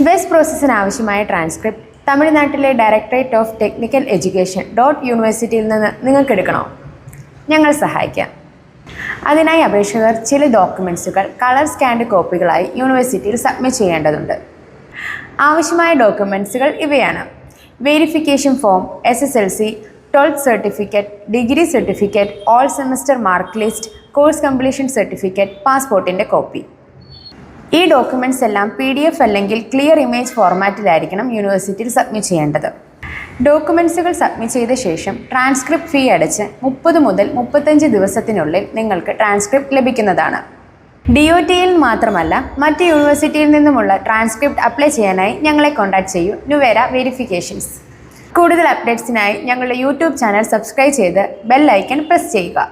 Best പ്രോസസ്സിന് ആവശ്യമായ transcript തമിഴ്നാട്ടിലെ directorate of technical education യൂണിവേഴ്സിറ്റിയിൽ നിന്ന് നിങ്ങൾക്ക് എടുക്കണോ? ഞങ്ങൾ സഹായിക്കാം. അതിനായി അപേക്ഷകർ ചില ഡോക്യുമെൻറ്റ്സുകൾ കളർ സ്കാൻഡ് കോപ്പികളായി യൂണിവേഴ്സിറ്റിയിൽ സബ്മിറ്റ് ചെയ്യേണ്ടതുണ്ട്. ആവശ്യമായ ഡോക്യുമെൻറ്റ്സുകൾ ഇവയാണ്: verification form, SSLC, 12th certificate, degree certificate, all semester mark list, course completion certificate, പാസ്പോർട്ടിൻ്റെ കോപ്പി. ഈ ഡോക്യുമെൻറ്റ്സ് എല്ലാം PDF അല്ലെങ്കിൽ ക്ലിയർ ഇമേജ് ഫോർമാറ്റിലായിരിക്കണം യൂണിവേഴ്സിറ്റിയിൽ സബ്മിറ്റ് ചെയ്യേണ്ടത്. ഡോക്യുമെൻറ്റ്സുകൾ സബ്മിറ്റ് ചെയ്ത ശേഷം ട്രാൻസ്ക്രിപ്റ്റ് ഫീ അടച്ച് 30 മുതൽ 35 ദിവസത്തിനുള്ളിൽ നിങ്ങൾക്ക് ട്രാൻസ്ക്രിപ്റ്റ് ലഭിക്കുന്നതാണ്. DOTയിൽ മാത്രമല്ല മറ്റ് യൂണിവേഴ്സിറ്റിയിൽ നിന്നുമുള്ള ട്രാൻസ്ക്രിപ്റ്റ് അപ്ലൈ ചെയ്യാനായി ഞങ്ങളെ കോൺടാക്ട് ചെയ്യൂ. നുവേര വെരിഫിക്കേഷൻസ്. കൂടുതൽ അപ്ഡേറ്റ്സിനായി ഞങ്ങളുടെ YouTube ചാനൽ സബ്സ്ക്രൈബ് ചെയ്ത് ബെൽ ഐക്കൺ പ്രസ് ചെയ്യുക.